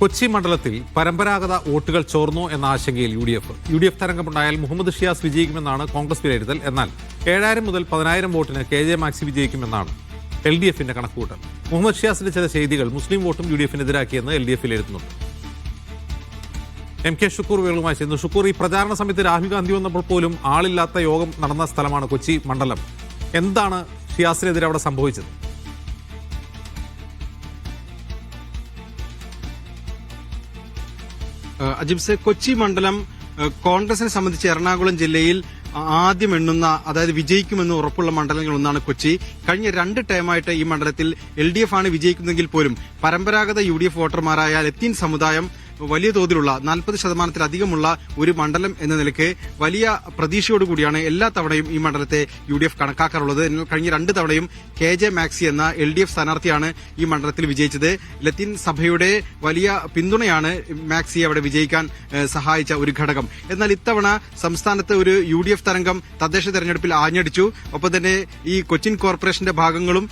കൊച്ചി മണ്ഡലത്തിൽ പരമ്പരാഗത വോട്ടുകൾ ചോർന്നോ എന്ന ആശങ്കയിൽ യു ഡി എഫ് തരംഗമുണ്ടായാൽ മുഹമ്മദ് ഷിയാസ് വിജയിക്കുമെന്നാണ് കോൺഗ്രസ് വിലയിരുത്തൽ. എന്നാൽ 7000 മുതൽ 10000 വോട്ടിന് KJ മാക്സി വിജയിക്കുമെന്നാണ് LDFന്റെ കണക്കുകൂട്ടൽ. മുഹമ്മദ് ഷിയാസിന്റെ ചില ചെയ്തികൾ മുസ്ലിം വോട്ടും UDF-ന് എതിരാക്കിയെന്ന് LDF വിലയിരുത്തുന്നുണ്ട്. MK ഷുക്കൂർ വിവരങ്ങളുമായി ചേർന്നു. ഷുക്കൂർ, ഈ പ്രചാരണ സമയത്ത് രാഹുൽ ഗാന്ധി വന്നപ്പോൾ പോലും ആളില്ലാത്ത യോഗം നടന്ന സ്ഥലമാണ് കൊച്ചി മണ്ഡലം. എന്താണ് ഷിയാസിനെതിരെ അവിടെ സംഭവിച്ചത്? അജിബ്സെ, കൊച്ചി മണ്ഡലം കോൺഗ്രസിനെ സംബന്ധിച്ച് എറണാകുളം ജില്ലയിൽ ആദ്യം എണ്ണുന്ന, അതായത് വിജയിക്കുമെന്ന് ഉറപ്പുള്ള മണ്ഡലങ്ങളിൽ ഒന്നാണ് കൊച്ചി. കഴിഞ്ഞ 2 ടൈമായിട്ട് ഈ മണ്ഡലത്തിൽ LDF ആണ് വിജയിക്കുന്നതെങ്കിൽ പോലും പരമ്പരാഗത UDF വോട്ടർമാരായ ലത്തീൻ സമുദായം വലിയ തോതിലുള്ള 40%-ലധികമുള്ള ഒരു മണ്ഡലം എന്ന നിലയ്ക്ക് വലിയ പ്രതീക്ഷയോടുകൂടിയാണ് എല്ലാ തവണയും ഈ മണ്ഡലത്തെ UDF കണക്കാക്കാറുള്ളത്. കഴിഞ്ഞ 2 തവണയും KJ മാക്സി എന്ന LDF സ്ഥാനാർത്ഥിയാണ് ഈ മണ്ഡലത്തിൽ വിജയിച്ചത്. ലത്തീൻ സഭയുടെ വലിയ പിന്തുണയാണ് മാക്സിയെ അവിടെ വിജയിക്കാൻ സഹായിച്ച ഒരു ഘടകം. എന്നാൽ ഇത്തവണ സംസ്ഥാനത്ത് ഒരു UDF തരംഗം തദ്ദേശ തെരഞ്ഞെടുപ്പിൽ ആഞ്ഞടിച്ചു. ഒപ്പം തന്നെ ഈ കൊച്ചിൻ കോർപ്പറേഷന്റെ ഭാഗങ്ങളും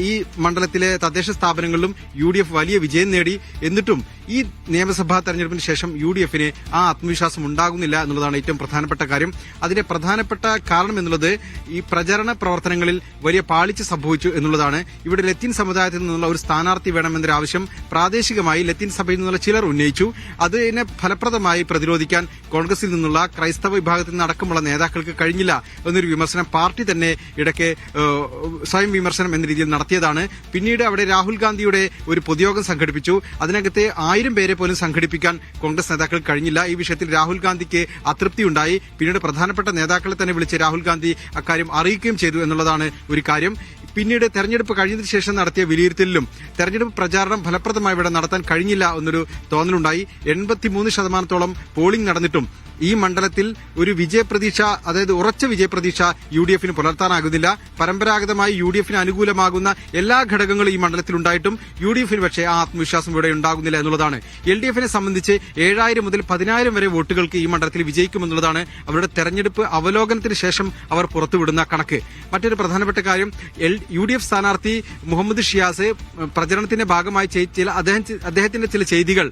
ഈ മണ്ഡലത്തിലെ തദ്ദേശ സ്ഥാപനങ്ങളിലും UDF വലിയ വിജയം നേടി. എന്നിട്ടും ഈ നിയമസഭാ തെരഞ്ഞെടുപ്പിന് ശേഷം UDF-ന് ആ ആത്മവിശ്വാസം ഉണ്ടാകുന്നില്ല എന്നുള്ളതാണ് ഏറ്റവും പ്രധാനപ്പെട്ട കാര്യം. അതിന്റെ പ്രധാനപ്പെട്ട കാരണം എന്നുള്ളത് ഈ പ്രചരണ പ്രവർത്തനങ്ങളിൽ വലിയ പാളിച്ച സംഭവിച്ചു എന്നുള്ളതാണ്. ഇവിടെ ലത്തീൻ സമുദായത്തിൽ നിന്നുള്ള ഒരു സ്ഥാനാർത്ഥി വേണമെന്നൊരു ആവശ്യം പ്രാദേശികമായി ലത്തീൻ സഭയിൽ നിന്നുള്ള ചിലർ ഉന്നയിച്ചു. അതിനെ ഫലപ്രദമായി പ്രതിരോധിക്കാൻ കോൺഗ്രസിൽ നിന്നുള്ള ക്രൈസ്തവ വിഭാഗത്തിൽ നിന്ന് അടക്കമുള്ള നേതാക്കൾക്ക് കഴിഞ്ഞില്ല എന്നൊരു വിമർശനം പാർട്ടി തന്നെ ഇടയ്ക്ക് സ്വയം വിമർശനം എന്ന രീതിയിൽ നടത്തിയതാണ്. പിന്നീട് അവിടെ രാഹുൽ ഗാന്ധിയുടെ ഒരു പൊതുയോഗം സംഘടിപ്പിച്ചു. അതിനകത്തെ 1000 പേരെ പോലും സംഘടിപ്പിക്കാൻ കോൺഗ്രസ് നേതാക്കൾ കഴിഞ്ഞില്ല. ഈ വിഷയത്തിൽ രാഹുൽ ഗാന്ധിക്ക് അതൃപ്തിയുണ്ടായി. പിന്നീട് പ്രധാനപ്പെട്ട നേതാക്കളെ തന്നെ വിളിച്ച് രാഹുൽ ഗാന്ധി അക്കാര്യം അറിയിക്കുകയും ചെയ്തു എന്നുള്ളതാണ് ഒരു കാര്യം. പിന്നീട് തെരഞ്ഞെടുപ്പ് കഴിഞ്ഞതിന് ശേഷം നടത്തിയ വിലയിരുത്തലിലും തെരഞ്ഞെടുപ്പ് പ്രചാരണം ഫലപ്രദമായി ഇവിടെ നടത്താൻ കഴിഞ്ഞില്ല എന്നൊരു തോന്നലുണ്ടായി. 83% പോളിംഗ് നടന്നിട്ടും ഈ മണ്ഡലത്തിൽ ഒരു വിജയപ്രതീക്ഷ, അതായത് ഉറച്ച വിജയപ്രതീക്ഷ UDF-ന് പുലർത്താനാകുന്നില്ല. പരമ്പരാഗതമായി UDF-ന് അനുകൂലമാകുന്ന എല്ലാ ഘടകങ്ങളും ഈ മണ്ഡലത്തിൽ ഉണ്ടായിട്ടും UDF-ന് പക്ഷേ ആ ആത്മവിശ്വാസം ഇവിടെ ഉണ്ടാകുന്നില്ല എന്നുള്ളതാണ്. LDF-നെ സംബന്ധിച്ച് 7000 മുതൽ 10000 വരെ വോട്ടുകൾക്ക് ഈ മണ്ഡലത്തിൽ വിജയിക്കുമെന്നുള്ളതാണ് അവരുടെ തെരഞ്ഞെടുപ്പ് അവലോകനത്തിന് ശേഷം അവർ പുറത്തുവിടുന്ന കണക്ക്. മറ്റൊരു പ്രധാനപ്പെട്ട കാര്യം, UDF സ്ഥാനാർത്ഥി മുഹമ്മദ് ഷിയാസ് പ്രചരണത്തിന്റെ ഭാഗമായി അദ്ദേഹത്തിന്റെ ചില ചെയ്തികൾ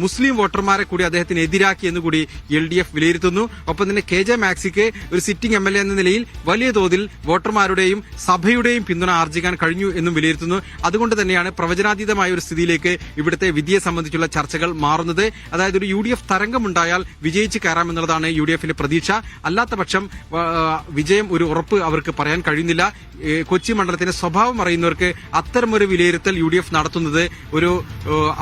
മുസ്ലിം വോട്ടർമാരെ കൂടി അദ്ദേഹത്തിന് എതിരാക്കി എന്നുകൂടി LDF വിലയിരുത്തുന്നു. ഒപ്പം തന്നെ KJ മാക്സിക്ക് ഒരു സിറ്റിംഗ് MLA എന്ന നിലയിൽ വലിയ തോതിൽ വോട്ടർമാരുടെയും സഭയുടെയും പിന്തുണ ആർജിക്കാൻ കഴിഞ്ഞു എന്നും വിലയിരുത്തുന്നു. അതുകൊണ്ട് തന്നെയാണ് പ്രവചനാതീതമായ ഒരു സ്ഥിതിയിലേക്ക് ഇവിടുത്തെ വിധിയെ സംബന്ധിച്ചുള്ള ചർച്ചകൾ മാറുന്നത്. അതായത് ഒരു UDF തരംഗമുണ്ടായാൽ വിജയിച്ച് കയറാമെന്നുള്ളതാണ് UDF-ന്റെ പ്രതീക്ഷ. അല്ലാത്ത പക്ഷം വിജയം ഒരു ഉറപ്പ് അവർക്ക് പറയാൻ കഴിയുന്നില്ല. കൊച്ചി മണ്ഡലത്തിന്റെ സ്വഭാവം അറിയുന്നവർക്ക് അത്തരമൊരു വിലയിരുത്തൽ UDF നടത്തുന്നത് ഒരു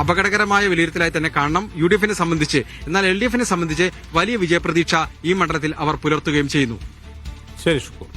അപകടകരമായ വിലയിരുത്തലായി തന്നെ കാണണം UDF-നെ സംബന്ധിച്ച്. എന്നാൽ LDF-നെ സംബന്ധിച്ച് വലിയ വിജയപ്രതീക്ഷ ഈ മണ്ഡലത്തിൽ അവർ പുലർത്തുകയും ചെയ്യുന്നു. ശരി ഷുക്കൂർ.